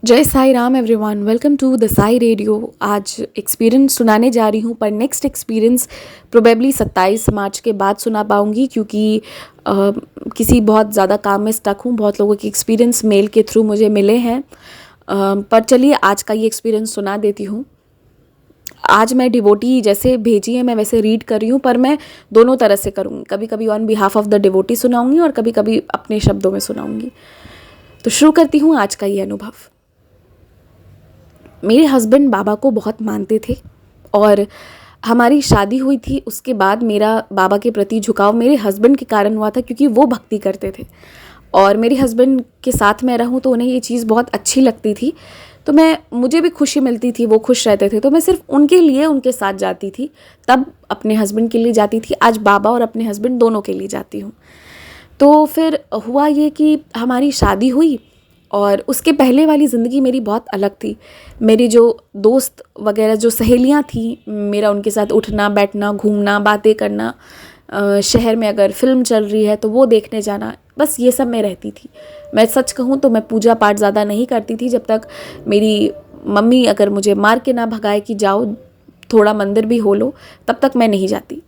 जय Sai Ram everyone, welcome to the Sai radio. आज experience सुनाने जा रही हूँ, पर नेक्स्ट एक्सपीरियंस प्रोबेबली 27 मार्च के बाद सुना पाऊँगी, क्योंकि किसी बहुत ज़्यादा काम में स्टक हूँ। बहुत लोगों के एक्सपीरियंस मेल के थ्रू मुझे मिले हैं, पर चलिए आज का ये एक्सपीरियंस सुना देती हूँ। आज मैं डिवोटी जैसे भेजी है मैं वैसे रीड कर रही हूँ, पर मैं दोनों तरह से करूँगी। कभी कभी on behalf of the devotee सुनाऊँगी और कभी कभी अपने शब्दों में सुनाऊँगी। तो शुरू करती हूँ आज का ये अनुभव। मेरे हस्बैंड बाबा को बहुत मानते थे और हमारी शादी हुई थी। उसके बाद मेरा बाबा के प्रति झुकाव मेरे हस्बैंड के कारण हुआ था, क्योंकि वो भक्ति करते थे और मेरे हस्बैंड के साथ मैं रहूं तो उन्हें ये चीज़ बहुत अच्छी लगती थी। तो मुझे भी खुशी मिलती थी, वो खुश रहते थे, तो मैं सिर्फ उनके लिए उनके साथ जाती थी। तब अपने हस्बैंड के लिए जाती थी, आज बाबा और अपने हस्बैंड दोनों के लिए जाती हूँ। तो फिर हुआ ये कि हमारी शादी हुई और उसके पहले वाली ज़िंदगी मेरी बहुत अलग थी। मेरी जो दोस्त वगैरह जो सहेलियां थी, मेरा उनके साथ उठना बैठना घूमना बातें करना, शहर में अगर फिल्म चल रही है तो वो देखने जाना, बस ये सब मैं रहती थी। मैं सच कहूँ तो मैं पूजा पाठ ज़्यादा नहीं करती थी। जब तक मेरी मम्मी अगर मुझे मार के ना भगाए कि जाओ थोड़ा मंदिर भी हो लो, तब तक मैं नहीं जाती।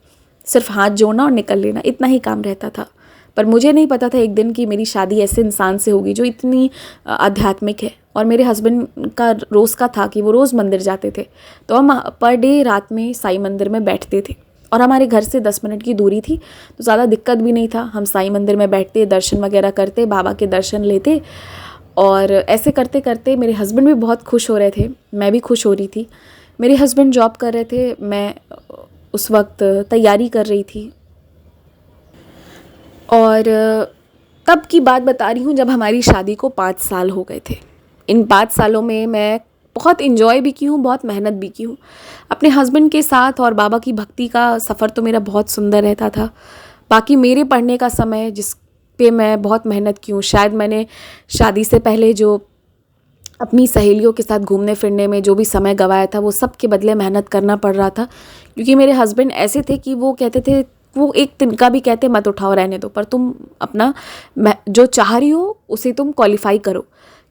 सिर्फ हाथ जोड़ना और निकल लेना, इतना ही काम रहता था। पर मुझे नहीं पता था एक दिन कि मेरी शादी ऐसे इंसान से होगी जो इतनी आध्यात्मिक है। और मेरे हस्बैंड का रोज़ का था कि वो रोज़ मंदिर जाते थे, तो हम पर डे रात में साईं मंदिर में बैठते थे और हमारे घर से 10 मिनट की दूरी थी, तो ज़्यादा दिक्कत भी नहीं था। हम साईं मंदिर में बैठते, दर्शन वगैरह करते, बाबा के दर्शन लेते और ऐसे करते करते मेरे हस्बैंड भी बहुत खुश हो रहे थे, मैं भी खुश हो रही थी। मेरे हस्बैंड जॉब कर रहे थे, मैं उस वक्त तैयारी कर रही थी। और तब की बात बता रही हूँ जब हमारी शादी को 5 साल हो गए थे। इन 5 सालों में मैं बहुत इन्जॉय भी की हूँ, बहुत मेहनत भी की हूँ अपने हस्बैंड के साथ। और बाबा की भक्ति का सफ़र तो मेरा बहुत सुंदर रहता था। बाकी मेरे पढ़ने का समय जिस पे मैं बहुत मेहनत की हूँ, शायद मैंने शादी से पहले जो अपनी सहेलियों के साथ घूमने फिरने में जो भी समय गंवाया था, वो सब के बदले मेहनत करना पड़ रहा था। क्योंकि मेरे हस्बैंड ऐसे थे कि वो कहते थे, वो एक तिनका भी कहते मत उठाओ, रहने दो, पर तुम अपना जो चाह रही हो उसे तुम क्वालिफाई करो।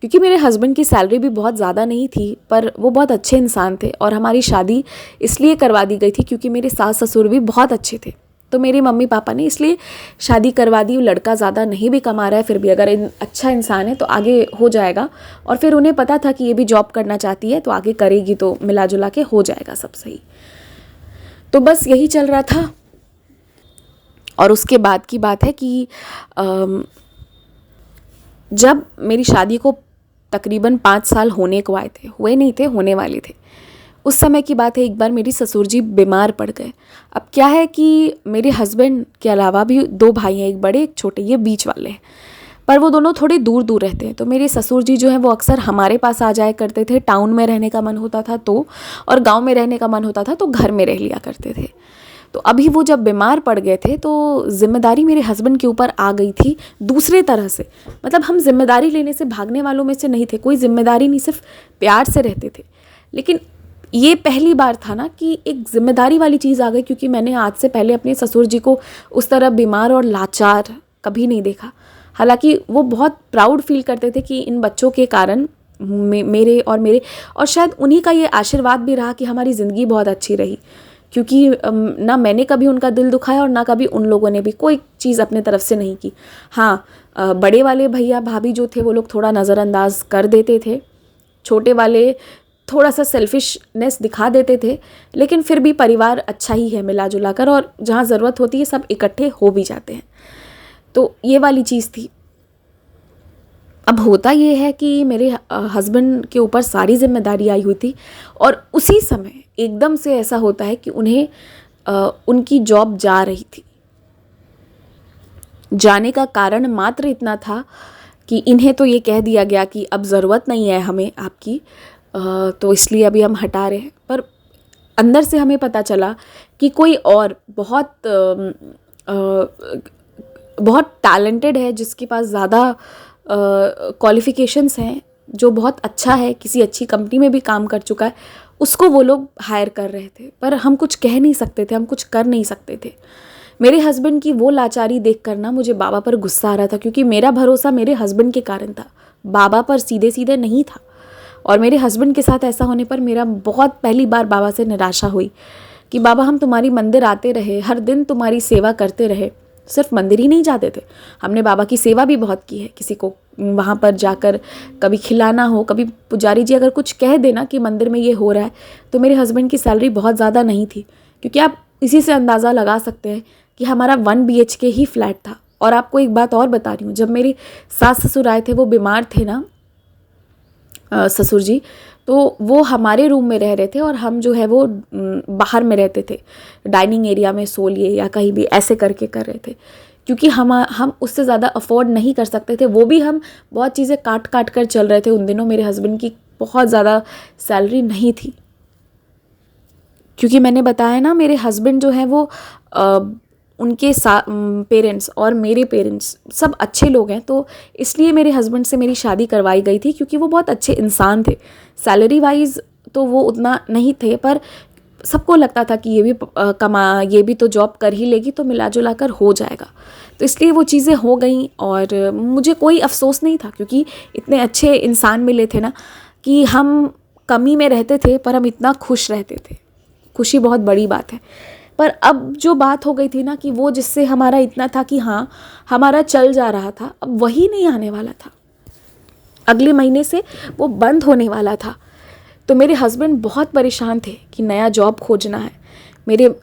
क्योंकि मेरे हस्बैंड की सैलरी भी बहुत ज़्यादा नहीं थी, पर वो बहुत अच्छे इंसान थे और हमारी शादी इसलिए करवा दी गई थी क्योंकि मेरे सास ससुर भी बहुत अच्छे थे। तो मेरे मम्मी पापा ने इसलिए शादी करवा दी। लड़का ज़्यादा नहीं भी कमा रहा है, फिर भी अगर अच्छा इंसान है तो आगे हो जाएगा। और फिर उन्हें पता था कि ये भी जॉब करना चाहती है तो आगे करेगी, तो मिला जुला के हो जाएगा सब सही। तो बस यही चल रहा था। और उसके बाद की बात है कि जब मेरी शादी को तकरीबन 5 साल होने को आए थे, हुए नहीं थे, होने वाले थे, उस समय की बात है। एक बार मेरी ससुर जी बीमार पड़ गए। अब क्या है कि मेरे हस्बैंड के अलावा भी 2 भाई हैं, एक बड़े एक छोटे, ये बीच वाले हैं, पर वो दोनों थोड़े दूर दूर रहते हैं। तो मेरे ससुर जी जो हैं वो अक्सर हमारे पास आ जाया करते थे। टाउन में रहने का मन होता था तो, और गाँव में रहने का मन होता था तो घर में रह लिया करते थे। तो अभी वो जब बीमार पड़ गए थे तो जिम्मेदारी मेरे हस्बैंड के ऊपर आ गई थी दूसरे तरह से। मतलब हम जिम्मेदारी लेने से भागने वालों में से नहीं थे, कोई जिम्मेदारी नहीं, सिर्फ प्यार से रहते थे। लेकिन ये पहली बार था ना कि एक जिम्मेदारी वाली चीज़ आ गई, क्योंकि मैंने आज से पहले अपने ससुर जी को उस तरह बीमार और लाचार कभी नहीं देखा। हालांकि वो बहुत प्राउड फील करते थे कि इन बच्चों के कारण मेरे और शायद उन्हीं का ये आशीर्वाद भी रहा कि हमारी ज़िंदगी बहुत अच्छी रही। क्योंकि ना मैंने कभी उनका दिल दुखाया और ना कभी उन लोगों ने भी कोई चीज़ अपने तरफ से नहीं की। हाँ, बड़े वाले भैया भाभी जो थे वो लोग थोड़ा नज़रअंदाज कर देते थे, छोटे वाले थोड़ा सा सेल्फिशनेस दिखा देते थे, लेकिन फिर भी परिवार अच्छा ही है मिला जुला कर, और जहाँ ज़रूरत होती है सब इकट्ठे हो भी जाते हैं। तो ये वाली चीज़ थी। अब होता ये है कि मेरे हस्बैंड के ऊपर सारी जिम्मेदारी आई हुई थी और उसी समय एकदम से ऐसा होता है कि उन्हें उनकी जॉब जा रही थी। जाने का कारण मात्र इतना था कि इन्हें तो ये कह दिया गया कि अब ज़रूरत नहीं है हमें आपकी, तो इसलिए अभी हम हटा रहे हैं। पर अंदर से हमें पता चला कि कोई और बहुत टैलेंटेड है, जिसके पास ज़्यादा क्वालिफ़िकेशंस हैं, जो बहुत अच्छा है, किसी अच्छी कंपनी में भी काम कर चुका है, उसको वो लोग हायर कर रहे थे। पर हम कुछ कह नहीं सकते थे, हम कुछ कर नहीं सकते थे। मेरे हस्बैंड की वो लाचारी देख कर ना मुझे बाबा पर गुस्सा आ रहा था, क्योंकि मेरा भरोसा मेरे हस्बैंड के कारण था, बाबा पर सीधे सीधे नहीं था। और मेरे हस्बैंड के साथ ऐसा होने पर मेरा बहुत पहली बार बाबा से निराशा हुई कि बाबा हम तुम्हारी मंदिर आते रहे, हर दिन तुम्हारी सेवा करते रहे, सिर्फ मंदिर ही नहीं जाते थे, हमने बाबा की सेवा भी बहुत की है। किसी को वहाँ पर जाकर कभी खिलाना हो, कभी पुजारी जी अगर कुछ कह देना कि मंदिर में ये हो रहा है, तो मेरे हस्बैंड की सैलरी बहुत ज़्यादा नहीं थी, क्योंकि आप इसी से अंदाज़ा लगा सकते हैं कि हमारा 1 BHK ही फ्लैट था। और आपको एक बात और बता रही हूँ, जब मेरे सास ससुर आए थे, वो बीमार थे ना ससुर जी, तो वो हमारे रूम में रह रहे थे और हम जो है वो बाहर में रहते थे, डाइनिंग एरिया में सो लिए या कहीं भी ऐसे करके कर रहे थे, क्योंकि हम उससे ज़्यादा अफोर्ड नहीं कर सकते थे। वो भी हम बहुत चीज़ें काट काट कर चल रहे थे। उन दिनों मेरे हस्बैंड की बहुत ज़्यादा सैलरी नहीं थी, क्योंकि मैंने बताया ना मेरे हस्बैंड जो है वो उनके पेरेंट्स और मेरे पेरेंट्स सब अच्छे लोग हैं, तो इसलिए मेरे हस्बैंड से मेरी शादी करवाई गई थी, क्योंकि वो बहुत अच्छे इंसान थे। सैलरी वाइज तो वो उतना नहीं थे, पर सबको लगता था कि ये भी तो जॉब कर ही लेगी, तो मिला जुला कर हो जाएगा। तो इसलिए वो चीज़ें हो गई और मुझे कोई अफसोस नहीं था, क्योंकि इतने अच्छे इंसान मिले थे ना कि हम कमी में रहते थे पर हम इतना खुश रहते थे। खुशी बहुत बड़ी बात है। पर अब जो बात हो गई थी ना कि वो जिससे हमारा इतना था कि हाँ हमारा चल जा रहा था, अब वही नहीं आने वाला था, अगले महीने से वो बंद होने वाला था। तो मेरे हस्बैंड बहुत परेशान थे कि नया जॉब खोजना है। मेरे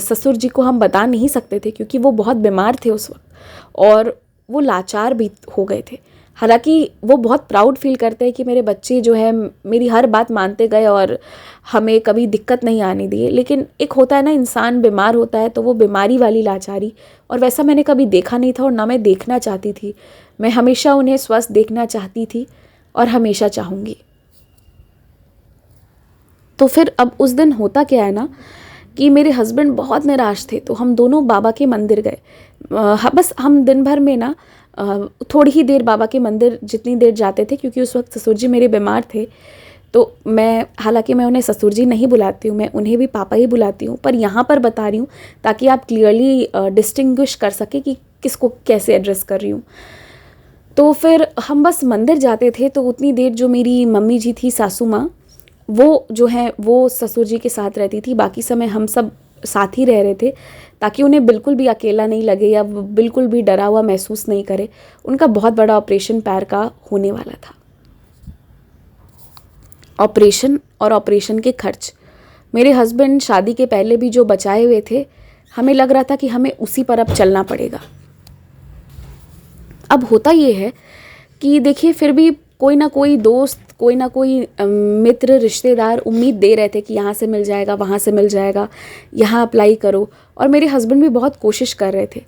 ससुर जी को हम बता नहीं सकते थे, क्योंकि वो बहुत बीमार थे उस वक्त और वो लाचार भी हो गए थे। हालांकि वो बहुत प्राउड फील करते हैं कि मेरे बच्चे जो है मेरी हर बात मानते गए और हमें कभी दिक्कत नहीं आने दिए। लेकिन एक होता है ना, इंसान बीमार होता है तो वो बीमारी वाली लाचारी, और वैसा मैंने कभी देखा नहीं था और ना मैं देखना चाहती थी। मैं हमेशा उन्हें स्वस्थ देखना चाहती थी और हमेशा चाहूँगी। तो फिर अब उस दिन होता क्या है ना कि मेरे हस्बैंड बहुत निराश थे, तो हम दोनों बाबा के मंदिर गए। बस हम दिन भर में ना थोड़ी ही देर बाबा के मंदिर जितनी देर जाते थे, क्योंकि उस वक्त ससुर जी मेरे बीमार थे। तो हालांकि मैं उन्हें ससुर जी नहीं बुलाती हूँ, मैं उन्हें भी पापा ही बुलाती हूँ, पर यहाँ पर बता रही हूँ ताकि आप क्लियरली डिस्टिंग्विश कर सके कि किसको कैसे एड्रेस कर रही हूँ। तो फिर हम बस मंदिर जाते थे, तो उतनी देर जो मेरी मम्मी जी थी, सासू माँ, वो जो है वो ससुर जी के साथ रहती थी। बाकी समय हम सब साथ ही रह रहे थे, ताकि उन्हें बिल्कुल भी अकेला नहीं लगे या बिल्कुल भी डरा हुआ महसूस नहीं करे। उनका बहुत बड़ा ऑपरेशन पैर का होने वाला था। ऑपरेशन और ऑपरेशन के खर्च मेरे हस्बैंड शादी के पहले भी जो बचाए हुए थे, हमें लग रहा था कि हमें उसी पर अब चलना पड़ेगा। अब होता ये है कि देखिए, फिर भी कोई ना कोई दोस्त, कोई ना कोई मित्र, रिश्तेदार उम्मीद दे रहे थे कि यहाँ से मिल जाएगा, वहाँ से मिल जाएगा, यहाँ अप्लाई करो। और मेरे हस्बैंड भी बहुत कोशिश कर रहे थे,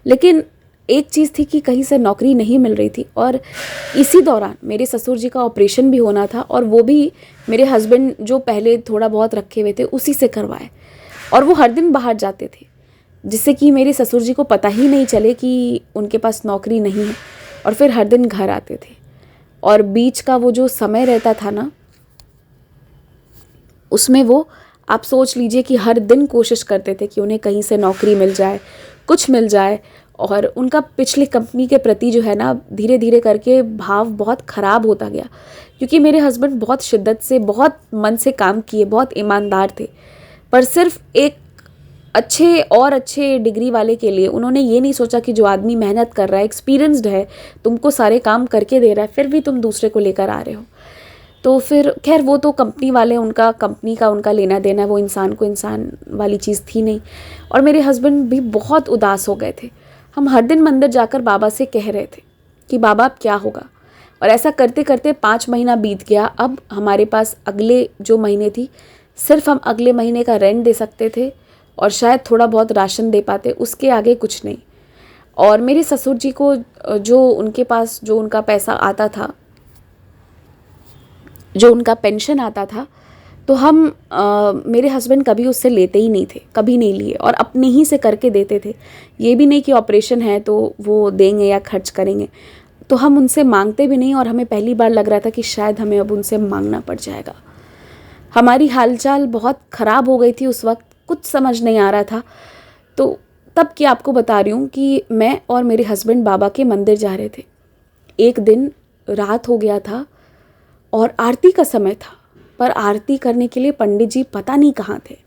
लेकिन एक चीज़ थी कि कहीं से नौकरी नहीं मिल रही थी। और इसी दौरान मेरे ससुर जी का ऑपरेशन भी होना था, और वो भी मेरे हस्बैंड जो पहले थोड़ा बहुत रखे हुए थे उसी से करवाए। और वो हर दिन बाहर जाते थे, जिससे कि मेरे ससुर जी को पता ही नहीं चले कि उनके पास नौकरी नहीं है, और फिर हर दिन घर आते थे। और बीच का वो जो समय रहता था ना, उसमें वो, आप सोच लीजिए कि हर दिन कोशिश करते थे कि उन्हें कहीं से नौकरी मिल जाए, कुछ मिल जाए। और उनका पिछली कंपनी के प्रति जो है ना, धीरे धीरे करके भाव बहुत ख़राब होता गया, क्योंकि मेरे हस्बैंड बहुत शिद्दत से, बहुत मन से काम किए, बहुत ईमानदार थे, पर सिर्फ एक अच्छे डिग्री वाले के लिए उन्होंने ये नहीं सोचा कि जो आदमी मेहनत कर रहा है, एक्सपीरियंस्ड है, तुमको सारे काम करके दे रहा है, फिर भी तुम दूसरे को लेकर आ रहे हो। तो फिर खैर, वो तो कंपनी वाले, उनका कंपनी का उनका लेना देना, वो इंसान को इंसान वाली चीज़ थी नहीं। और मेरे हस्बैंड भी बहुत उदास हो गए थे। हम हर दिन मंदिर जाकर बाबा से कह रहे थे कि बाबा अब क्या होगा। और ऐसा करते करते 5 महीना बीत गया। अब हमारे पास अगले जो महीने थी, सिर्फ हम अगले महीने का रेंट दे सकते थे और शायद थोड़ा बहुत राशन दे पाते, उसके आगे कुछ नहीं। और मेरे ससुर जी को जो उनके पास जो उनका पैसा आता था, जो उनका पेंशन आता था, तो हम मेरे हस्बैंड कभी उससे लेते ही नहीं थे, कभी नहीं लिए, और अपने ही से करके देते थे। ये भी नहीं कि ऑपरेशन है तो वो देंगे या खर्च करेंगे, तो हम उनसे मांगते भी नहीं। और हमें पहली बार लग रहा था कि शायद हमें अब उनसे मांगना पड़ जाएगा। हमारी हालचाल बहुत ख़राब हो गई थी उस वक्त, कुछ समझ नहीं आ रहा था। तो तब की आपको बता रही हूँ कि मैं और मेरे हस्बैंड बाबा के मंदिर जा रहे थे। एक दिन रात हो गया था और आरती का समय था, पर आरती करने के लिए पंडित जी पता नहीं कहाँ थे।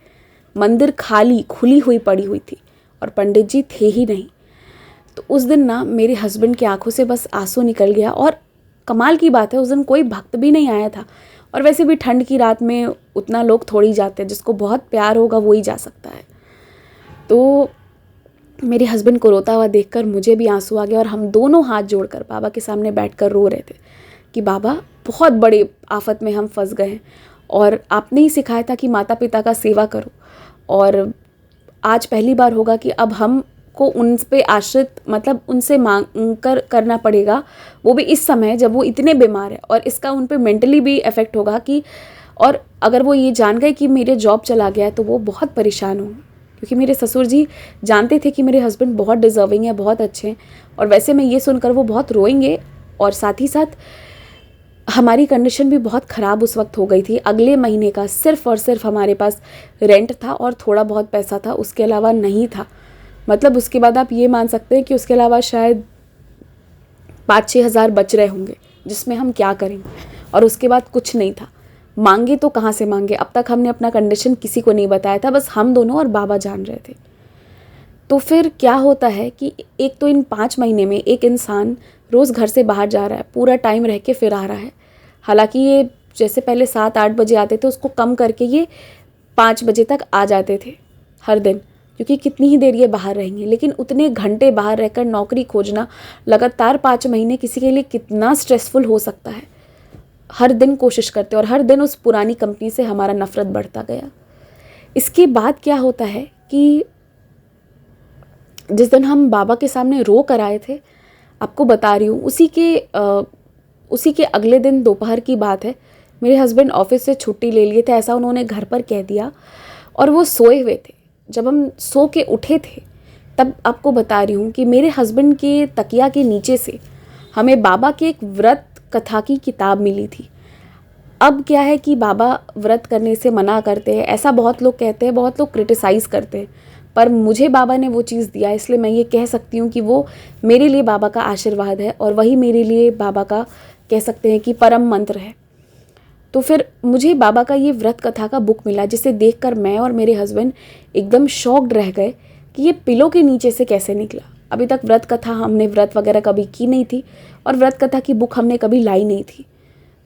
मंदिर खाली खुली हुई पड़ी हुई थी और पंडित जी थे ही नहीं। तो उस दिन ना मेरे हस्बैंड की आंखों से बस आंसू निकल गया। और कमाल की बात है, उस दिन कोई भक्त भी नहीं आया था। और वैसे भी ठंड की रात में उतना लोग थोड़ी जाते हैं, जिसको बहुत प्यार होगा वो ही जा सकता है। तो मेरे हस्बैंड को रोता हुआ देखकर मुझे भी आंसू आ गया और हम दोनों हाथ जोड़कर बाबा के सामने बैठकर रो रहे थे कि बाबा, बहुत बड़ी आफत में हम फंस गए हैं और आपने ही सिखाया था कि माता पिता का सेवा करो, और आज पहली बार होगा कि अब हमको उन पे आश्रित, मतलब उनसे मांग कर करना पड़ेगा, वो भी इस समय जब वो इतने बीमार है। और इसका उन पे मेंटली भी इफ़ेक्ट होगा कि, और अगर वो ये जान गए कि मेरे जॉब चला गया है तो वो बहुत परेशान होंगे, क्योंकि मेरे ससुर जी जानते थे कि मेरे हस्बैंड बहुत डिज़र्विंग है, बहुत अच्छे हैं। और वैसे में ये सुनकर वो बहुत रोएंगे। और साथ ही साथ हमारी कंडीशन भी बहुत ख़राब उस वक्त हो गई थी। अगले महीने का सिर्फ़ और सिर्फ हमारे पास रेंट था और थोड़ा बहुत पैसा था, उसके अलावा नहीं था। मतलब उसके बाद आप ये मान सकते हैं कि उसके अलावा शायद 5-6 हज़ार बच रहे होंगे, जिसमें हम क्या करेंगे। और उसके बाद कुछ नहीं था। मांगे तो कहाँ से मांगे, अब तक हमने अपना कंडीशन किसी को नहीं बताया था, बस हम दोनों और बाबा जान रहे थे। तो फिर क्या होता है कि एक तो इन 5 महीने में एक इंसान रोज़ घर से बाहर जा रहा है, पूरा टाइम रह के फिर आ रहा है। हालांकि ये जैसे पहले 7-8 बजे आते थे, उसको कम करके ये 5 बजे तक आ जाते थे हर दिन, क्योंकि कितनी ही देर ये बाहर रहेंगे। लेकिन उतने घंटे बाहर रहकर नौकरी खोजना लगातार 5 महीने किसी के लिए कितना स्ट्रेसफुल हो सकता है। हर दिन कोशिश करते और हर दिन उस पुरानी कंपनी से हमारा नफ़रत बढ़ता गया। इसके बाद क्या होता है कि जिस दिन हम बाबा के सामने रो कर आए थे, आपको बता रही हूँ, उसी के अगले दिन दोपहर की बात है। मेरे हस्बैंड ऑफिस से छुट्टी ले लिए थे, ऐसा उन्होंने घर पर कह दिया, और वो सोए हुए थे। जब हम सो के उठे थे तब आपको बता रही हूँ कि मेरे हस्बैंड के तकिया के नीचे से हमें बाबा के एक व्रत कथा की किताब मिली थी। अब क्या है कि बाबा व्रत करने से मना करते हैं, ऐसा बहुत लोग कहते हैं, बहुत लोग क्रिटिसाइज़ करते हैं, पर मुझे बाबा ने वो चीज़ दिया, इसलिए मैं ये कह सकती हूँ कि वो मेरे लिए बाबा का आशीर्वाद है और वही मेरे लिए बाबा का, कह सकते हैं कि परम मंत्र है। तो फिर मुझे बाबा का ये व्रत कथा का बुक मिला, जिसे देखकर मैं और मेरे हस्बैंड एकदम शॉक्ड रह गए कि ये पिलो के नीचे से कैसे निकला। अभी तक व्रत कथा, हमने व्रत वगैरह कभी की नहीं थी और व्रत कथा की बुक हमने कभी लाई नहीं थी।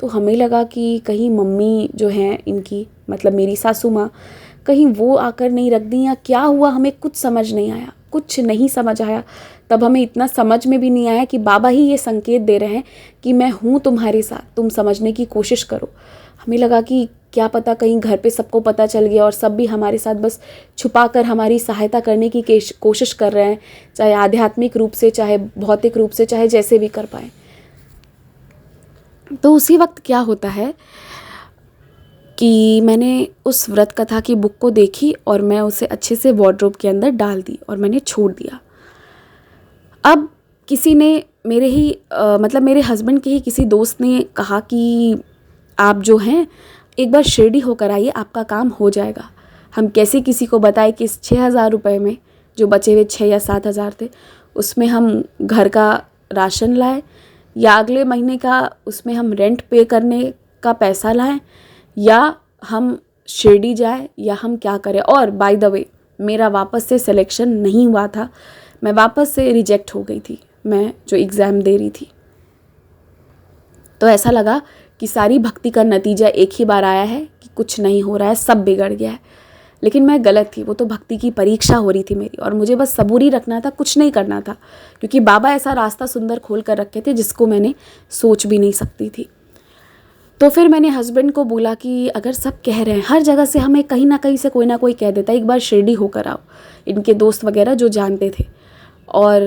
तो हमें लगा कि कहीं मम्मी जो हैं इनकी, मतलब मेरी सासू माँ, कहीं वो आकर नहीं रख दी या क्या हुआ, हमें कुछ समझ नहीं आया, कुछ नहीं समझ आया। तब हमें इतना समझ में भी नहीं आया कि बाबा ही ये संकेत दे रहे हैं कि मैं हूँ तुम्हारे साथ, तुम समझने की कोशिश करो। हमें लगा कि क्या पता कहीं घर पे सबको पता चल गया और सब भी हमारे साथ बस छुपा कर हमारी सहायता करने की कोशिश कर रहे हैं, चाहे आध्यात्मिक रूप से, चाहे भौतिक रूप से, चाहे जैसे भी कर पाए। तो उसी वक्त क्या होता है कि मैंने उस व्रत कथा की बुक को देखी और मैं उसे अच्छे से वार्डरोब के अंदर डाल दी और मैंने छोड़ दिया। अब किसी ने मतलब मेरे हस्बैंड के ही किसी दोस्त ने कहा कि आप जो हैं एक बार शिरडी होकर आइए, आपका काम हो जाएगा। हम कैसे किसी को बताएं कि इस 6,000 रुपये में, जो बचे हुए 6 या 7 हज़ार थे, उसमें हम घर का राशन लाएं या अगले महीने का उसमें हम रेंट पे करने का पैसा लाएं, या हम शिरडी जाए, या हम क्या करें। और बाय द वे मेरा वापस से सिलेक्शन नहीं हुआ था, मैं वापस से रिजेक्ट हो गई थी, मैं जो एग्ज़ाम दे रही थी। तो ऐसा लगा कि सारी भक्ति का नतीजा एक ही बार आया है कि कुछ नहीं हो रहा है, सब बिगड़ गया है। लेकिन मैं गलत थी, वो तो भक्ति की परीक्षा हो रही थी मेरी, और मुझे बस सबूरी रखना था, कुछ नहीं करना था, क्योंकि बाबा ऐसा रास्ता सुंदर खोल कर रखे थे जिसको मैंने सोच भी नहीं सकती थी। तो फिर मैंने हस्बैंड को बोला कि अगर सब कह रहे हैं, हर जगह से हमें कहीं ना कहीं से कोई ना कोई कह देता है, एक बार शिरडी होकर आओ। इनके दोस्त वगैरह जो जानते थे, और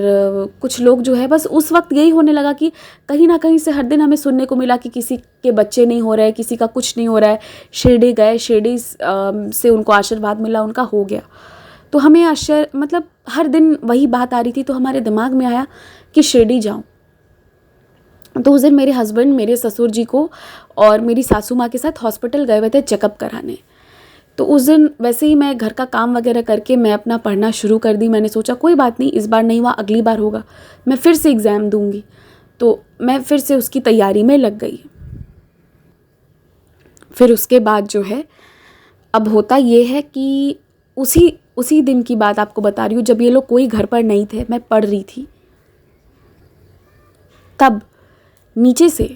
कुछ लोग जो है, बस उस वक्त यही होने लगा कि कहीं ना कहीं से हर दिन हमें सुनने को मिला कि किसी के बच्चे नहीं हो रहे, किसी का कुछ नहीं हो रहा है, शिरडी गए, शिरडी से उनको आशीर्वाद मिला, उनका हो गया। तो हमें आश्चर्य, मतलब हर दिन वही बात आ रही थी, तो हमारे दिमाग में आया कि शिरडी जाऊँ। तो उस दिन मेरे हस्बैंड मेरे ससुर जी को और मेरी सासू माँ के साथ हॉस्पिटल गए हुए थे चेकअप कराने। तो उस दिन वैसे ही मैं घर का काम वगैरह करके मैं अपना पढ़ना शुरू कर दी। मैंने सोचा कोई बात नहीं, इस बार नहीं हुआ अगली बार होगा, मैं फिर से एग्ज़ाम दूंगी। तो मैं फिर से उसकी तैयारी में लग गई। फिर उसके बाद जो है, अब होता ये है कि उसी दिन की बात आपको बता रही हूँ, जब ये लोग कोई घर पर नहीं थे, मैं पढ़ रही थी, तब नीचे से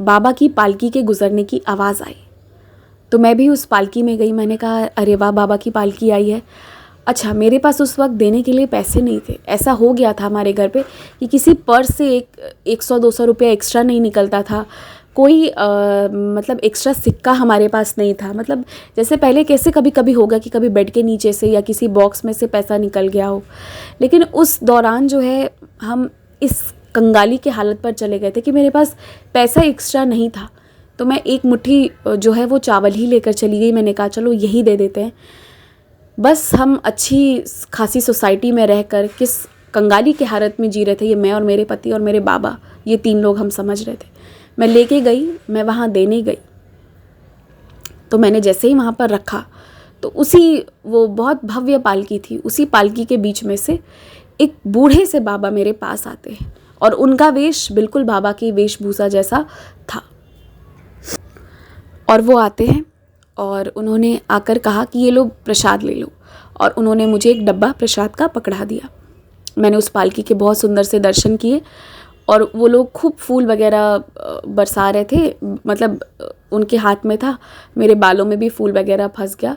बाबा की पालकी के गुजरने की आवाज़ आई। तो मैं भी उस पालकी में गई। मैंने कहा अरे वाह, बाबा की पालकी आई है। अच्छा, मेरे पास उस वक्त देने के लिए पैसे नहीं थे। ऐसा हो गया था हमारे घर पे कि किसी पर्स से 100-200 रुपया एक्स्ट्रा नहीं निकलता था। कोई मतलब एक्स्ट्रा सिक्का हमारे पास नहीं था। मतलब जैसे पहले कैसे कभी कभी होगा कि कभी बेड के नीचे से या किसी बॉक्स में से पैसा निकल गया हो, लेकिन उस दौरान जो है हम इस कंगाली के हालत पर चले गए थे कि मेरे पास पैसा एक्स्ट्रा नहीं था। तो मैं एक मुट्ठी जो है वो चावल ही लेकर चली गई। मैंने कहा चलो यही दे देते हैं। बस हम अच्छी खासी सोसाइटी में रहकर किस कंगाली के हालत में जी रहे थे, ये मैं और मेरे पति और मेरे बाबा, ये 3 लोग हम समझ रहे थे। मैं लेके गई, मैं वहाँ देने गई, तो मैंने जैसे ही वहाँ पर रखा तो वो बहुत भव्य पालकी थी, उसी पालकी के बीच में से एक बूढ़े से बाबा मेरे पास आते हैं और उनका वेश बिल्कुल बाबा की वेशभूषा जैसा था। और वो आते हैं और उन्होंने आकर कहा कि ये लो प्रसाद ले लो, और उन्होंने मुझे एक डब्बा प्रसाद का पकड़ा दिया। मैंने उस पालकी के बहुत सुंदर से दर्शन किए और वो लोग खूब फूल वगैरह बरसा रहे थे। मतलब उनके हाथ में था, मेरे बालों में भी फूल वगैरह फंस गया।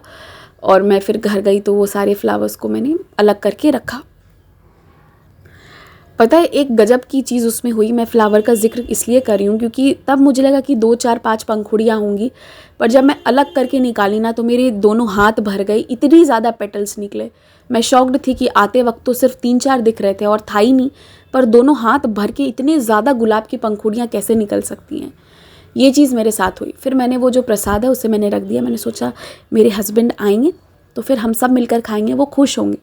और मैं फिर घर गई तो वो सारे फ्लावर्स को मैंने अलग करके रखा। पता है एक गजब की चीज़ उसमें हुई। मैं फ्लावर का जिक्र इसलिए कर रही हूँ क्योंकि तब मुझे लगा कि 2 4 5 पंखुड़ियाँ होंगी, पर जब मैं अलग करके निकाली ना तो मेरे दोनों हाथ भर गए, इतनी ज़्यादा पेटल्स निकले। मैं शॉक्ड थी कि आते वक्त तो सिर्फ 3 4 दिख रहे थे और था ही नहीं, पर दोनों हाथ भर के इतने ज़्यादा गुलाब की पंखुड़ियाँ कैसे निकल सकती हैं। ये चीज़ मेरे साथ हुई। फिर मैंने वो जो प्रसाद है उसे मैंने रख दिया। मैंने सोचा मेरे हस्बैंड आएंगे तो फिर हम सब मिलकर खाएंगे, वो खुश होंगे,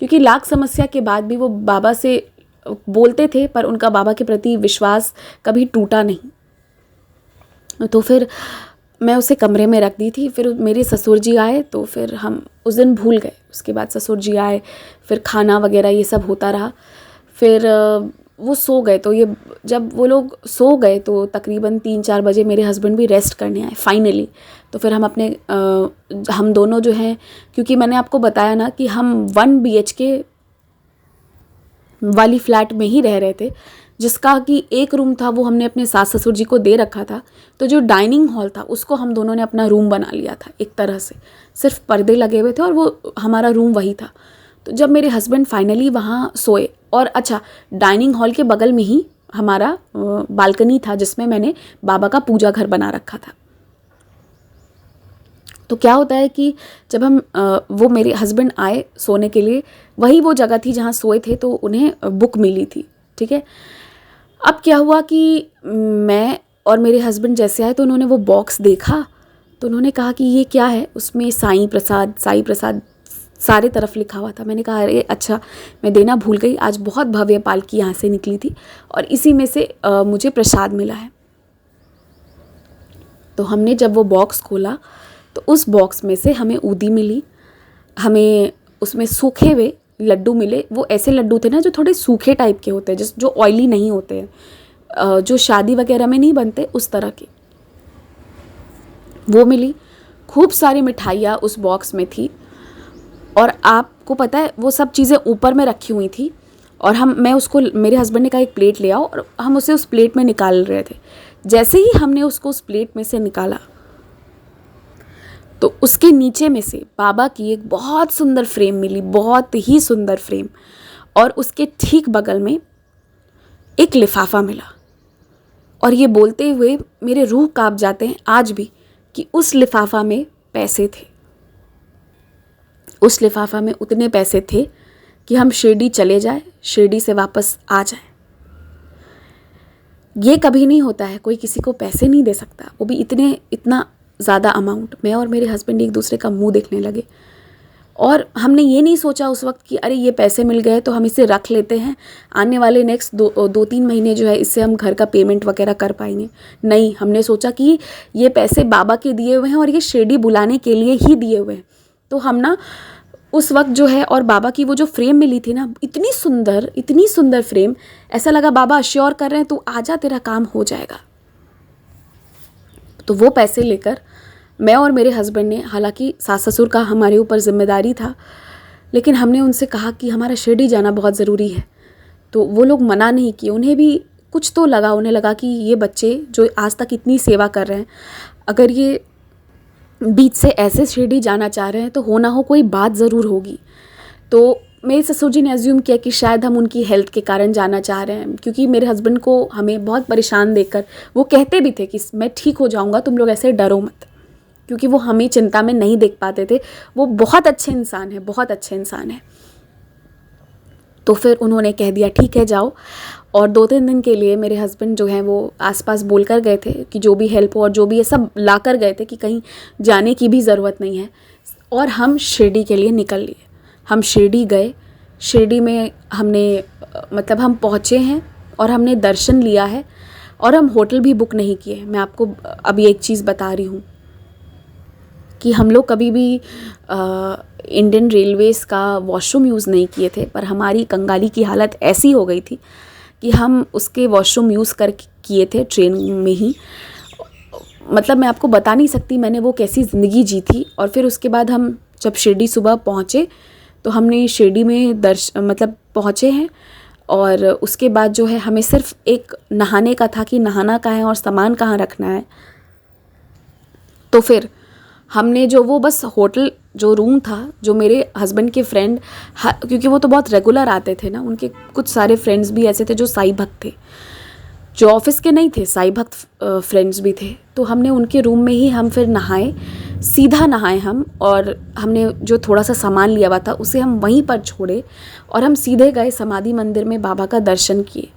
क्योंकि लाख समस्या के बाद भी वो बाबा से बोलते थे पर उनका बाबा के प्रति विश्वास कभी टूटा नहीं। तो फिर मैं उसे कमरे में रख दी थी। फिर मेरे ससुर जी आए तो फिर हम उस दिन भूल गए। उसके बाद ससुर जी आए, फिर खाना वगैरह ये सब होता रहा। फिर वो सो गए। तो ये जब वो लोग सो गए तो तकरीबन 3 4 बजे मेरे हस्बैंड भी रेस्ट करने आए फाइनली। तो फिर हम अपने हम दोनों जो हैं, क्योंकि मैंने आपको बताया ना कि हम 1 BHK वाली फ्लैट में ही रह रहे थे, जिसका कि एक रूम था वो हमने अपने सास ससुर जी को दे रखा था। तो जो डाइनिंग हॉल था उसको हम दोनों ने अपना रूम बना लिया था एक तरह से, सिर्फ पर्दे लगे हुए थे और वो हमारा रूम वही था। तो जब मेरे हस्बैंड फाइनली वहाँ सोए, और अच्छा डाइनिंग हॉल के बगल में ही हमारा बालकनी था जिसमें मैंने बाबा का पूजा घर बना रखा था। तो क्या होता है कि जब हम वो मेरे हस्बैंड आए सोने के लिए, वही वो जगह थी जहाँ सोए थे, तो उन्हें बुक मिली थी। ठीक है, अब क्या हुआ कि मैं और मेरे हस्बैंड जैसे आए तो उन्होंने वो बॉक्स देखा, तो उन्होंने कहा कि ये क्या है। उसमें साईं प्रसाद सारे तरफ लिखा हुआ था। मैंने कहा अरे अच्छा, मैं देना भूल गई। आज बहुत भव्य पालकी यहाँ से निकली थी और इसी में से मुझे प्रसाद मिला है। तो हमने जब वो बॉक्स खोला तो उस बॉक्स में से हमें ऊदी मिली, हमें उसमें सूखे हुए लड्डू मिले। वो ऐसे लड्डू थे ना जो थोड़े सूखे टाइप के होते हैं, जो ऑयली नहीं होते हैं, जो शादी वगैरह में नहीं बनते, उस तरह के वो मिली। खूब सारी मिठाइयाँ उस बॉक्स में थी और आपको पता है वो सब चीज़ें ऊपर में रखी हुई थी। और मैं उसको, मेरे हस्बैंड ने कहा एक प्लेट ले आओ, और हम उसे उस प्लेट में निकाल रहे थे। जैसे ही हमने उसको उस प्लेट में से निकाला तो उसके नीचे में से बाबा की एक बहुत सुंदर फ्रेम मिली, बहुत ही सुंदर फ्रेम, और उसके ठीक बगल में एक लिफाफा मिला। और ये बोलते हुए मेरे रूह कांप जाते हैं आज भी कि उस लिफाफा में पैसे थे। उस लिफाफा में उतने पैसे थे कि हम शिरडी चले जाए, शिरडी से वापस आ जाए। ये कभी नहीं होता है, कोई किसी को पैसे नहीं दे सकता, वो भी इतना ज़्यादा अमाउंट। मैं और मेरे हस्बैंड एक दूसरे का मुंह देखने लगे और हमने ये नहीं सोचा उस वक्त कि अरे ये पैसे मिल गए तो हम इसे रख लेते हैं, आने वाले नेक्स्ट 2-3 महीने जो है इससे हम घर का पेमेंट वगैरह कर पाएंगे। नहीं, हमने सोचा कि ये पैसे बाबा के दिए हुए हैं और ये शिरडी बुलाने के लिए ही दिए हुए हैं। तो हम ना उस वक्त जो है, और बाबा की वो जो फ्रेम मिली थी ना, इतनी सुंदर फ्रेम, ऐसा लगा बाबा अश्योर कर रहे हैं तू आजा, तेरा काम हो जाएगा। तो वो पैसे लेकर मैं और मेरे हस्बैंड ने, हालांकि सास ससुर का हमारे ऊपर जिम्मेदारी था, लेकिन हमने उनसे कहा कि हमारा शिरडी जाना बहुत ज़रूरी है। तो वो लोग मना नहीं किए। उन्हें भी कुछ तो लगा, उन्हें लगा कि ये बच्चे जो आज तक इतनी सेवा कर रहे हैं, अगर ये बीच से ऐसे शिरडी जाना चाह रहे हैं तो हो ना हो कोई बात ज़रूर होगी। तो मेरे ससुर जी ने अज्यूम किया कि शायद हम उनकी हेल्थ के कारण जाना चाह रहे हैं, क्योंकि मेरे हस्बैंड को हमें बहुत परेशान देखकर वो कहते भी थे कि मैं ठीक हो जाऊंगा, तुम लोग ऐसे डरो मत, क्योंकि वो हमें चिंता में नहीं देख पाते थे। वो बहुत अच्छे इंसान है, बहुत अच्छे इंसान है। तो फिर उन्होंने कह दिया ठीक है जाओ। और 2-3 दिन के लिए मेरे हस्बैंड जो हैं वो आसपास बोल कर गए थे कि जो भी हेल्प हो और जो भी ये सब ला कर गए थे कि कहीं जाने की भी ज़रूरत नहीं है। और हम शिरडी के लिए निकल लिए। हम शिरडी गए। शिरडी में हमने मतलब हम पहुँचे हैं और हमने दर्शन लिया है, और हम होटल भी बुक नहीं किए। मैं आपको अभी एक चीज़ बता रही हूँ कि हम लोग कभी भी इंडियन रेलवेज़ का वॉशरूम यूज़ नहीं किए थे, पर हमारी कंगाली की हालत ऐसी हो गई थी कि हम उसके वॉशरूम यूज़ कर किए थे ट्रेन में ही। मतलब मैं आपको बता नहीं सकती मैंने वो कैसी ज़िंदगी जी थी। और फिर उसके बाद हम जब शिरडी सुबह पहुँचे तो हमने शिरडी में मतलब पहुँचे हैं, और उसके बाद जो है हमें सिर्फ एक नहाने का था कि नहाना कहाँ है और सामान कहाँ रखना है। तो फिर हमने जो वो बस होटल जो रूम था, जो मेरे हस्बैंड के फ्रेंड, क्योंकि वो तो बहुत रेगुलर आते थे ना, उनके कुछ सारे फ्रेंड्स भी ऐसे थे जो साईं भक्त थे, जो ऑफिस के नहीं थे, साईं भक्त फ्रेंड्स भी थे। तो हमने उनके रूम में ही हम फिर नहाए, सीधा नहाए हम, और हमने जो थोड़ा सा सामान लिया हुआ था उसे हम वहीं पर छोड़े और हम सीधे गए समाधि मंदिर में, बाबा का दर्शन किए।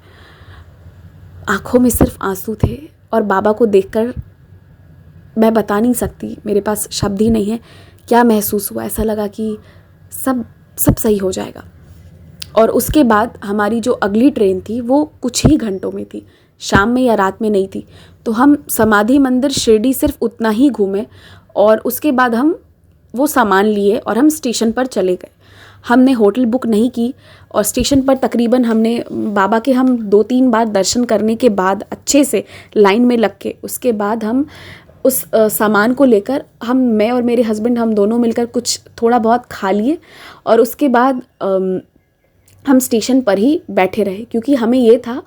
आँखों में सिर्फ आंसू थे, और बाबा को देखकर मैं बता नहीं सकती, मेरे पास शब्द ही नहीं है क्या महसूस हुआ। ऐसा लगा कि सब सही हो जाएगा। और उसके बाद हमारी जो अगली ट्रेन थी वो कुछ ही घंटों में थी, शाम में या रात में नहीं थी। तो हम समाधि मंदिर शिरडी सिर्फ उतना ही घूमे, और उसके बाद हम वो सामान लिए और हम स्टेशन पर चले गए। हमने होटल बुक नहीं की, और स्टेशन पर तकरीबन हमने बाबा के हम 2-3 बार दर्शन करने के बाद अच्छे से लाइन में लग के, उसके बाद हम उस सामान को लेकर मैं और मेरे हस्बैंड हम दोनों मिलकर कुछ थोड़ा बहुत खा लिए, और उसके बाद हम स्टेशन पर ही बैठे रहे, क्योंकि हमें ये था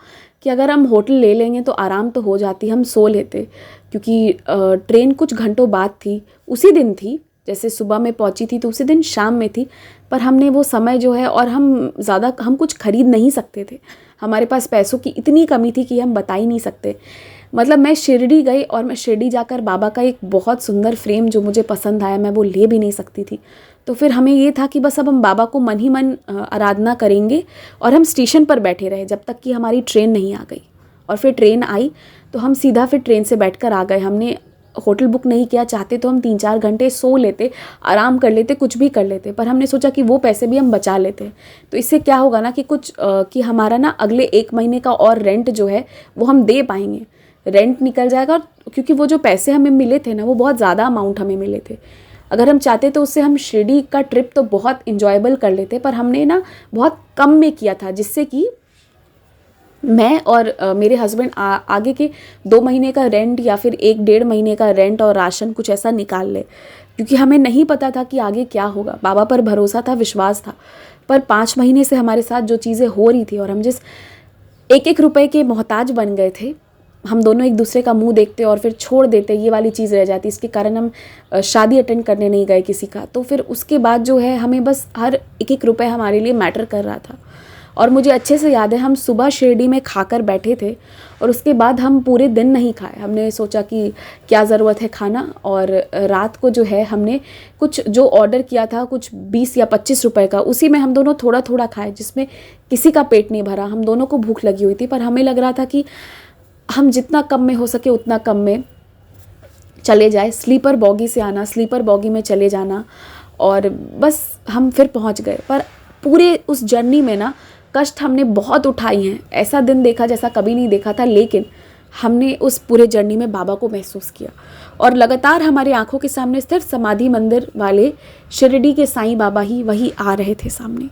कि अगर हम होटल ले लेंगे तो आराम तो हो जाती, हम सो लेते, क्योंकि ट्रेन कुछ घंटों बाद थी, उसी दिन थी, जैसे सुबह में पहुंची थी तो उसी दिन शाम में थी। पर हमने वो समय जो है, और हम कुछ खरीद नहीं सकते थे, हमारे पास पैसों की इतनी कमी थी कि हम बता ही नहीं सकते। मतलब मैं शिरडी गई, और मैं शिरडी जाकर बाबा का एक बहुत सुंदर फ्रेम जो मुझे पसंद आया, मैं वो ले भी नहीं सकती थी। तो फिर हमें ये था कि बस अब हम बाबा को मन ही मन आराधना करेंगे, और हम स्टेशन पर बैठे रहे जब तक कि हमारी ट्रेन नहीं आ गई। और फिर ट्रेन आई तो हम सीधा फिर ट्रेन से बैठकर आ गए। हमने होटल बुक नहीं किया, चाहते तो हम 3-4 घंटे सो लेते, आराम कर लेते, कुछ भी कर लेते, पर हमने सोचा कि वो पैसे भी हम बचा लेते। तो इससे क्या होगा ना कि कि हमारा ना अगले 1 महीने का और रेंट जो है वो हम दे पाएंगे, रेंट निकल जाएगा। और क्योंकि वो जो पैसे हमें मिले थे ना, वो बहुत ज़्यादा अमाउंट हमें मिले थे। अगर हम चाहते तो उससे हम शिरडी का ट्रिप तो बहुत इंजॉयबल कर लेते, पर हमने ना बहुत कम में किया था, जिससे कि मैं और मेरे हस्बैंड आगे के 2 महीने का रेंट या फिर 1-1.5 महीने का रेंट और राशन कुछ ऐसा निकाल ले, क्योंकि हमें नहीं पता था कि आगे क्या होगा। बाबा पर भरोसा था, विश्वास था, पर 5 महीने से हमारे साथ जो चीज़ें हो रही थी, और हम जिस 1-1 रुपए के मोहताज बन गए थे, हम दोनों एक दूसरे का मुंह देखते और फिर छोड़ देते, ये वाली चीज़ रह जाती। इसके कारण हम शादी अटेंड करने नहीं गए किसी का। तो फिर उसके बाद जो है हमें बस हर 1-1 रुपए हमारे लिए मैटर कर रहा था। और मुझे अच्छे से याद है, हम सुबह शिरडी में खाकर बैठे थे, और उसके बाद हम पूरे दिन नहीं खाए। हमने सोचा कि क्या ज़रूरत है खाना, और रात को जो है हमने कुछ जो ऑर्डर किया था, कुछ 20 या 25 रुपए का, उसी में हम दोनों थोड़ा थोड़ा खाए, जिसमें किसी का पेट नहीं भरा। हम दोनों को भूख लगी हुई थी, पर हमें लग रहा था कि हम जितना कम में हो सके उतना कम में चले जाए। स्लीपर बॉगी से आना, स्लीपर बॉगी में चले जाना, और बस हम फिर पहुंच गए। पर पूरे उस जर्नी में ना कष्ट हमने बहुत उठाई हैं। ऐसा दिन देखा जैसा कभी नहीं देखा था, लेकिन हमने उस पूरे जर्नी में बाबा को महसूस किया, और लगातार हमारे आंखों के सामने सिर्फ समाधि मंदिर वाले शिरडी के साईं बाबा ही वही आ रहे थे सामने।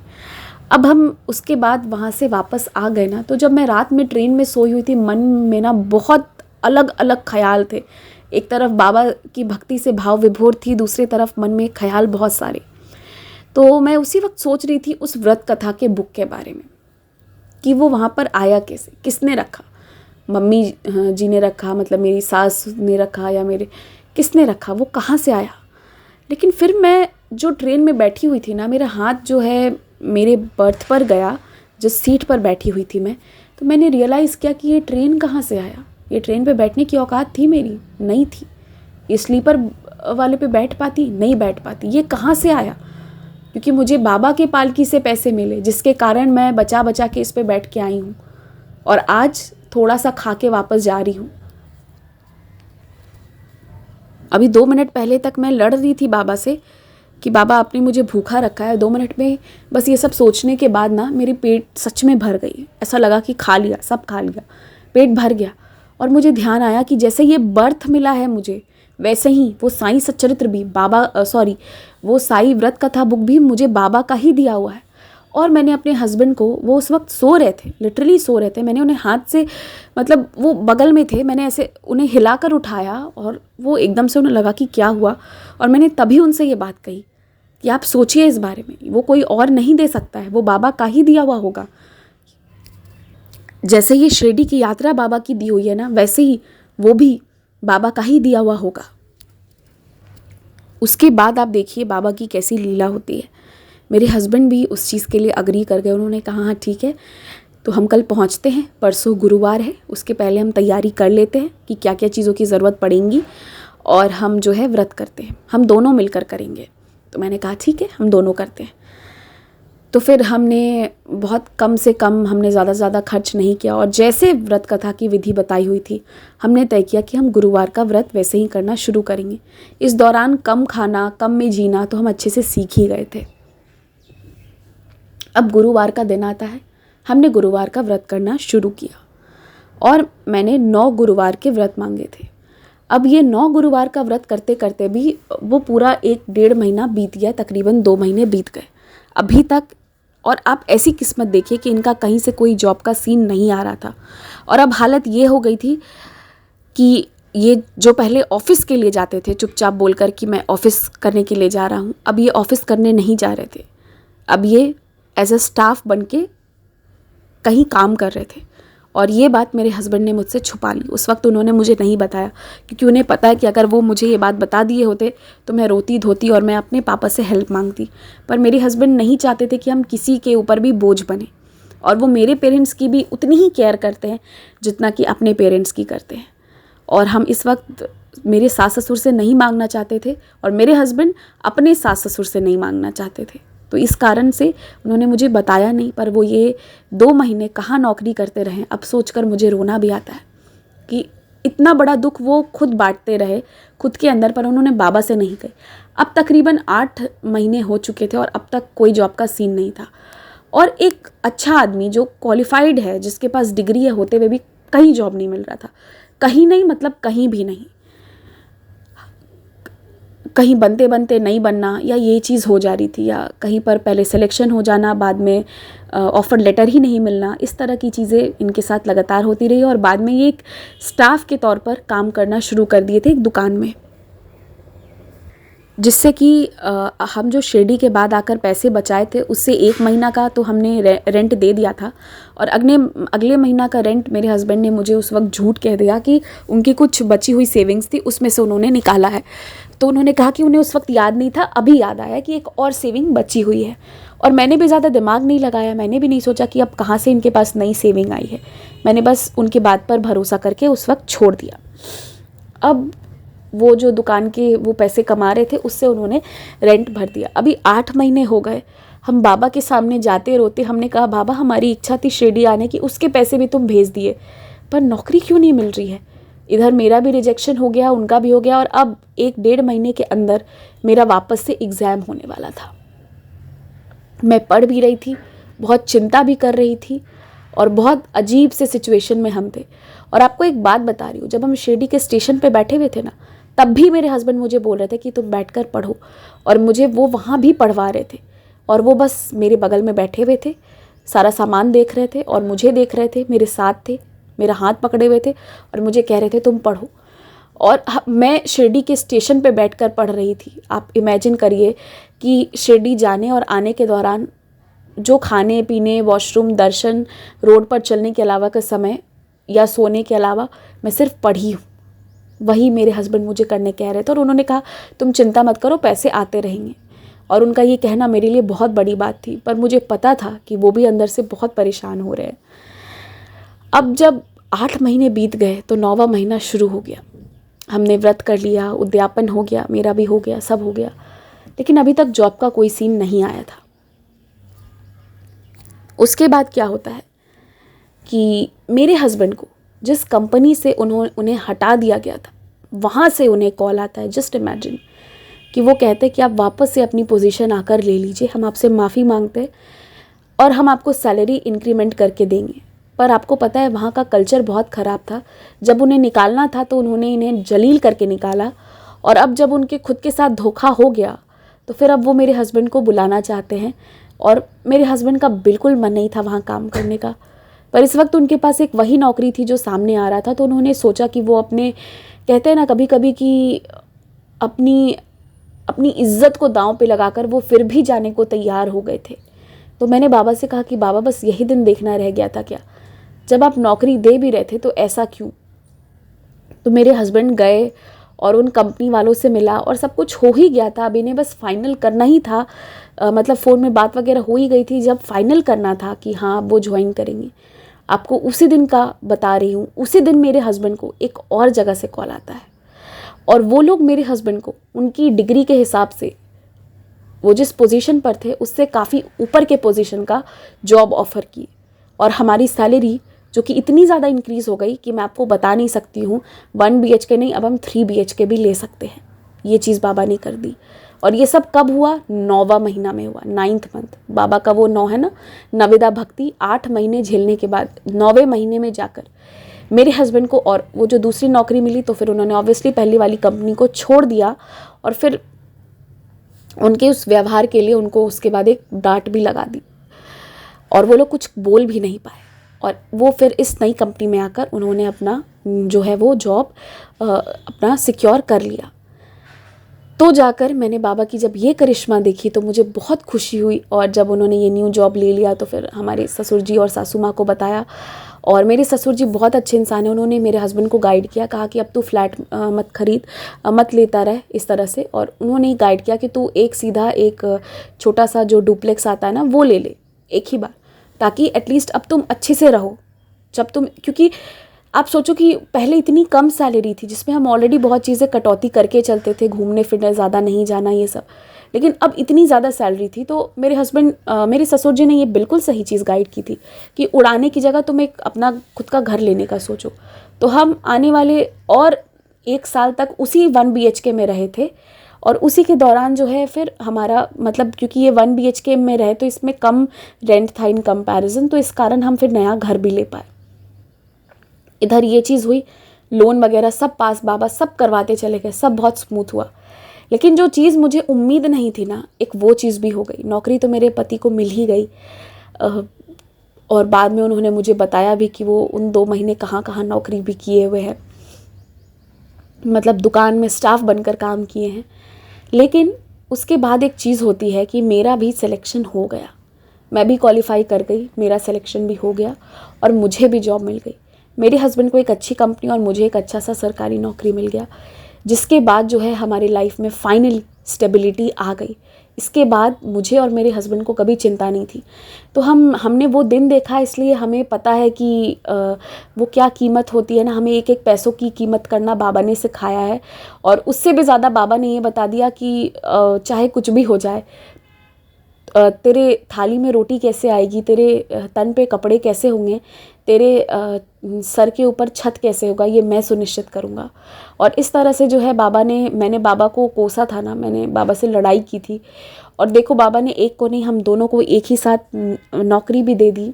अब हम उसके बाद वहाँ से वापस आ गए ना, तो जब मैं रात में ट्रेन में सोई हुई थी, मन में ना बहुत अलग अलग ख्याल थे। एक तरफ बाबा की भक्ति से भाव विभोर थी, दूसरी तरफ मन में ख्याल बहुत सारे। तो मैं उसी वक्त सोच रही थी उस व्रत कथा के बुक के बारे में कि वो वहाँ पर आया कैसे, किसने रखा, मम्मी जी ने रखा, मतलब मेरी सास ने रखा, या मेरे किसने रखा, वो कहाँ से आया। लेकिन फिर मैं जो ट्रेन में बैठी हुई थी ना, मेरा हाथ जो है मेरे बर्थ पर गया, जिस सीट पर बैठी हुई थी मैं, तो मैंने रियलाइज़ किया कि ये ट्रेन कहाँ से आया। ये ट्रेन पे बैठने की औकात थी मेरी? नहीं थी। ये स्लीपर वाले पे बैठ पाती? नहीं बैठ पाती। ये कहाँ से आया? क्योंकि मुझे बाबा के पालकी से पैसे मिले, जिसके कारण मैं बचा बचा के इस पे बैठ के आई हूँ, और आज थोड़ा सा खा के वापस जा रही हूँ। अभी 2 मिनट पहले तक मैं लड़ रही थी बाबा से कि बाबा आपने मुझे भूखा रखा है। 2 मिनट में बस ये सब सोचने के बाद ना मेरी पेट सच में भर गई। ऐसा लगा कि खा लिया, सब खा लिया, पेट भर गया। और मुझे ध्यान आया कि जैसे ये बर्थ मिला है मुझे, वैसे ही वो साईं सच्चरित्र भी वो साईं व्रत कथा बुक भी मुझे बाबा का ही दिया हुआ है। और मैंने अपने हस्बैंड को, वो उस वक्त सो रहे थे, लिटरली सो रहे थे, मैंने उन्हें हाथ से, मतलब वो बगल में थे, मैंने ऐसे उन्हें हिलाकर उठाया और वो एकदम से उन्हें लगा कि क्या हुआ। और मैंने तभी उनसे ये बात कही कि आप सोचिए इस बारे में, वो कोई और नहीं दे सकता है, वो बाबा का ही दिया हुआ होगा। जैसे ये शिरडी की यात्रा बाबा की दी हुई है ना, वैसे ही वो भी बाबा का ही दिया हुआ होगा। उसके बाद आप देखिए बाबा की कैसी लीला होती है। मेरे हस्बैंड भी उस चीज़ के लिए अग्री कर गए। उन्होंने कहा हाँ ठीक है, तो हम कल पहुंचते हैं, परसों गुरुवार है, उसके पहले हम तैयारी कर लेते हैं कि क्या क्या चीज़ों की ज़रूरत पड़ेंगी, और हम जो है व्रत करते हैं, हम दोनों मिलकर करेंगे। तो मैंने कहा ठीक है, हम दोनों करते हैं। तो फिर हमने बहुत कम से कम, हमने ज़्यादा से ज़्यादा खर्च नहीं किया, और जैसे व्रत कथा की विधि बताई हुई थी, हमने तय किया कि हम गुरुवार का व्रत वैसे ही करना शुरू करेंगे। इस दौरान कम खाना, कम में जीना तो हम अच्छे से सीख ही गए थे। अब गुरुवार का दिन आता है, हमने गुरुवार का व्रत करना शुरू किया, और मैंने 9 गुरुवार के व्रत मांगे थे। अब ये 9 गुरुवार का व्रत करते करते भी वो पूरा 1-1.5 महीना बीत गया, तकरीबन 2 महीने बीत गए अभी तक। और आप ऐसी किस्मत देखिए कि इनका कहीं से कोई जॉब का सीन नहीं आ रहा था। और अब हालत ये हो गई थी कि ये जो पहले ऑफिस के लिए जाते थे चुपचाप बोलकर कि मैं ऑफिस करने के लिए जा रहा हूँ, अब ये ऑफिस करने नहीं जा रहे थे। अब ये एज अ स्टाफ बन के कहीं काम कर रहे थे, और ये बात मेरे हस्बैंड ने मुझसे छुपा ली। उस वक्त उन्होंने मुझे नहीं बताया, क्योंकि उन्हें पता है कि अगर वो मुझे ये बात बता दिए होते तो मैं रोती धोती और मैं अपने पापा से हेल्प मांगती। पर मेरे हस्बैंड नहीं चाहते थे कि हम किसी के ऊपर भी बोझ बने, और वो मेरे पेरेंट्स की भी उतनी ही केयर करते हैं जितना कि अपने पेरेंट्स की करते हैं। और हम इस वक्त मेरे सास ससुर से नहीं मांगना चाहते थे, और मेरे हस्बैंड अपने सास ससुर से नहीं मांगना चाहते थे। तो इस कारण से उन्होंने मुझे बताया नहीं, पर वो ये 2 महीने कहाँ नौकरी करते रहे। अब सोचकर मुझे रोना भी आता है कि इतना बड़ा दुख वो खुद बांटते रहे खुद के अंदर, पर उन्होंने बाबा से नहीं कही। अब तकरीबन 8 महीने हो चुके थे और अब तक कोई जॉब का सीन नहीं था। और एक अच्छा आदमी जो क्वालिफाइड है, जिसके पास डिग्री है, होते हुए भी कहीं जॉब नहीं मिल रहा था। कहीं नहीं, मतलब कहीं भी नहीं। कहीं बनते बनते नहीं बनना, या ये चीज़ हो जा रही थी, या कहीं पर पहले सिलेक्शन हो जाना, बाद में ऑफ़र लेटर ही नहीं मिलना। इस तरह की चीज़ें इनके साथ लगातार होती रही, और बाद में ये एक स्टाफ के तौर पर काम करना शुरू कर दिए थे एक दुकान में, जिससे कि हम जो शिरडी के बाद आकर पैसे बचाए थे उससे 1 महीना का तो हमने रेंट दे दिया था, और अगले महीना का रेंट मेरे हस्बैंड ने मुझे उस वक्त झूठ कह दिया कि उनकी कुछ बची हुई सेविंग्स थी, उसमें से उन्होंने निकाला है। तो उन्होंने कहा कि उन्हें उस वक्त याद नहीं था, अभी याद आया कि एक और सेविंग बची हुई है। और मैंने भी ज़्यादा दिमाग नहीं लगाया, मैंने भी नहीं सोचा कि अब कहाँ से इनके पास नई सेविंग आई है। मैंने बस उनकी बात पर भरोसा करके उस वक्त छोड़ दिया। अब वो जो दुकान के वो पैसे कमा रहे थे उससे उन्होंने रेंट भर दिया। अभी 8 महीने हो गए, हम बाबा के सामने जाते रोते। हमने कहा बाबा हमारी इच्छा थी शिरडी आने की, उसके पैसे भी तुम भेज दिए, पर नौकरी क्यों नहीं मिल रही है। इधर मेरा भी रिजेक्शन हो गया, उनका भी हो गया, और अब 1-1.5 महीने के अंदर मेरा वापस से एग्ज़ाम होने वाला था। मैं पढ़ भी रही थी, बहुत चिंता भी कर रही थी, और बहुत अजीब से सिचुएशन में हम थे। और आपको एक बात बता रही हूँ, जब हम शिरडी के स्टेशन पे बैठे हुए थे ना, तब भी मेरे हस्बैंड मुझे बोल रहे थे कि तुम बैठकर पढ़ो, और मुझे वो वहाँ भी पढ़वा रहे थे, और वो बस मेरे बगल में बैठे हुए थे, सारा सामान देख रहे थे और मुझे देख रहे थे, मेरे साथ थे, मेरा हाथ पकड़े हुए थे और मुझे कह रहे थे तुम पढ़ो। और मैं शिरडी के स्टेशन पे बैठकर पढ़ रही थी। आप इमेजिन करिए कि शिरडी जाने और आने के दौरान जो खाने पीने, वॉशरूम, दर्शन, रोड पर चलने के अलावा का समय या सोने के अलावा मैं सिर्फ पढ़ी हूँ। वही मेरे हस्बैंड मुझे करने कह रहे थे और उन्होंने कहा तुम चिंता मत करो, पैसे आते रहेंगे। और उनका ये कहना मेरे लिए बहुत बड़ी बात थी, पर मुझे पता था कि वो भी अंदर से बहुत परेशान हो रहे हैं। अब जब 8 महीने बीत गए तो 9वां महीना शुरू हो गया। हमने व्रत कर लिया, उद्यापन हो गया, मेरा भी हो गया, सब हो गया, लेकिन अभी तक जॉब का कोई सीन नहीं आया था। उसके बाद क्या होता है कि मेरे हस्बैंड को जिस कंपनी से उन्हें हटा दिया गया था, वहाँ से उन्हें कॉल आता है। जस्ट इमेजिन कि वो कहते हैं कि आप वापस से अपनी पोजीशन आकर ले लीजिए, हम आपसे माफ़ी मांगते हैं और हम आपको सैलरी इंक्रीमेंट करके देंगे। पर आपको पता है वहाँ का कल्चर बहुत ख़राब था। जब उन्हें निकालना था तो उन्होंने इन्हें जलील करके निकाला, और अब जब उनके खुद के साथ धोखा हो गया तो फिर अब वो मेरे हस्बैंड को बुलाना चाहते हैं। और मेरे हस्बैंड का बिल्कुल मन नहीं था वहाँ काम करने का, पर इस वक्त उनके पास एक वही नौकरी थी जो सामने आ रहा था। तो उन्होंने सोचा कि वो अपने, कहते हैं ना कभी कभी कि अपनी इज्जत को दांव पे लगाकर वो फिर भी जाने को तैयार हो गए थे। तो मैंने बाबा से कहा कि बाबा बस यही दिन देखना रह गया था क्या, जब आप नौकरी दे भी रहे थे तो ऐसा क्यों। तो मेरे हस्बैंड गए और उन कंपनी वालों से मिला और सब कुछ हो ही गया था। अब इन्हें बस फाइनल करना ही था, मतलब फ़ोन में बात वगैरह हो ही गई थी। जब फाइनल करना था कि हाँ वो ज्वाइन करेंगे, आपको उसी दिन का बता रही हूँ, उसी दिन मेरे हस्बैंड को एक और जगह से कॉल आता है और वो लोग मेरे हस्बैंड को उनकी डिग्री के हिसाब से वो जिस पोजीशन पर थे उससे काफ़ी ऊपर के पोजीशन का जॉब ऑफ़र की, और हमारी सैलरी जो कि इतनी ज़्यादा इंक्रीज़ हो गई कि मैं आपको बता नहीं सकती हूँ। 1 BHK नहीं, अब हम 3 BHK भी ले सकते हैं। ये चीज़ बाबा ने कर दी। और ये सब कब हुआ? 9वां महीना में हुआ, 9th मंथ। बाबा का वो 9 है ना, नवेदा भक्ति। 8 महीने झेलने के बाद 9वें महीने में जाकर मेरे हस्बैंड को और वो जो दूसरी नौकरी मिली, तो फिर उन्होंने ऑब्वियसली पहली वाली कंपनी को छोड़ दिया और फिर उनके उस व्यवहार के लिए उनको उसके बाद एक डांट भी लगा दी और वो लोग कुछ बोल भी नहीं पाए। और वो फिर इस नई कंपनी में आकर उन्होंने अपना जो है वो जॉब अपना सिक्योर कर लिया। तो जाकर मैंने बाबा की जब ये करिश्मा देखी तो मुझे बहुत खुशी हुई। और जब उन्होंने ये न्यू जॉब ले लिया तो फिर हमारे ससुर जी और सासू माँ को बताया, और मेरे ससुर जी बहुत अच्छे इंसान हैं। उन्होंने मेरे हस्बैंड को गाइड किया, कहा कि अब तू फ्लैट मत खरीद, मत लेता रहे इस तरह से। और उन्होंने गाइड किया कि तू एक सीधा एक छोटा सा जो डुप्लेक्स आता है ना वो ले ले एक ही बार, ताकि एटलीस्ट अब तुम अच्छे से रहो। जब तुम, क्योंकि आप सोचो कि पहले इतनी कम सैलरी थी जिसमें हम ऑलरेडी बहुत चीज़ें कटौती करके चलते थे, घूमने फिरने ज़्यादा नहीं जाना ये सब, लेकिन अब इतनी ज़्यादा सैलरी थी। तो मेरे हस्बैंड मेरे ससुर जी ने ये बिल्कुल सही चीज़ गाइड की थी कि उड़ाने की जगह तुम एक अपना खुद का घर लेने का सोचो। तो हम आने वाले और 1 साल तक उसी 1 BHK में रहे थे, और उसी के दौरान जो है फिर हमारा, मतलब क्योंकि ये 1 BHK में रहे तो इसमें कम रेंट था इन कंपैरिजन, तो इस कारण हम फिर नया घर भी ले पाए। इधर ये चीज़ हुई, लोन वगैरह सब पास, बाबा सब करवाते चले गए, सब बहुत स्मूथ हुआ। लेकिन जो चीज़ मुझे उम्मीद नहीं थी ना, एक वो चीज़ भी हो गई। नौकरी तो मेरे पति को मिल ही गई, और बाद में उन्होंने मुझे बताया भी कि वो उन 2 महीने कहाँ कहाँ नौकरी भी किए हुए हैं, मतलब दुकान में स्टाफ बनकर काम किए हैं। लेकिन उसके बाद एक चीज़ होती है कि मेरा भी सिलेक्शन हो गया, मैं भी क्वालिफाई कर गई, मेरा सिलेक्शन भी हो गया और मुझे भी जॉब मिल गई। मेरे हस्बैंड को एक अच्छी कंपनी और मुझे एक अच्छा सा सरकारी नौकरी मिल गया, जिसके बाद जो है हमारी लाइफ में फाइनली स्टेबिलिटी आ गई। इसके बाद मुझे और मेरे हस्बैंड को कभी चिंता नहीं थी। तो हमने वो दिन देखा, इसलिए हमें पता है कि वो क्या कीमत होती है ना, हमें एक एक पैसों की कीमत करना बाबा ने सिखाया है। और उससे भी ज़्यादा बाबा ने ये बता दिया कि चाहे कुछ भी हो जाए, तेरे थाली में रोटी कैसे आएगी, तेरे तन पे कपड़े कैसे होंगे, तेरे सर के ऊपर छत कैसे होगा, ये मैं सुनिश्चित करूँगा। और इस तरह से जो है मैंने बाबा को कोसा था ना, मैंने बाबा से लड़ाई की थी, और देखो बाबा ने एक को नहीं हम दोनों को एक ही साथ नौकरी भी दे दी।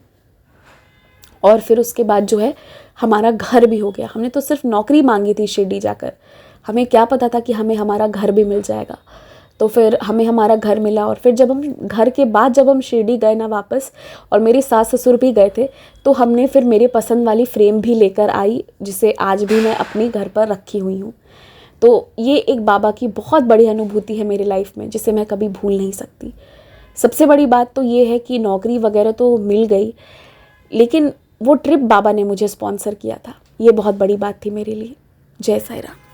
और फिर उसके बाद जो है हमारा घर भी हो गया। हमने तो सिर्फ नौकरी मांगी थी शिरडी जाकर, हमें क्या पता था कि हमें हमारा घर भी मिल जाएगा। तो फिर हमें हमारा घर मिला, और फिर जब हम घर के बाद जब हम शिरडी गए ना वापस, और मेरे सास ससुर भी गए थे, तो हमने फिर मेरे पसंद वाली फ्रेम भी लेकर आई, जिसे आज भी मैं अपने घर पर रखी हुई हूँ। तो ये एक बाबा की बहुत बड़ी अनुभूति है मेरी लाइफ में, जिसे मैं कभी भूल नहीं सकती। सबसे बड़ी बात तो ये है कि नौकरी वगैरह तो मिल गई, लेकिन वो ट्रिप बाबा ने मुझे स्पॉन्सर किया था, ये बहुत बड़ी बात थी मेरे लिए। जय साईं राम।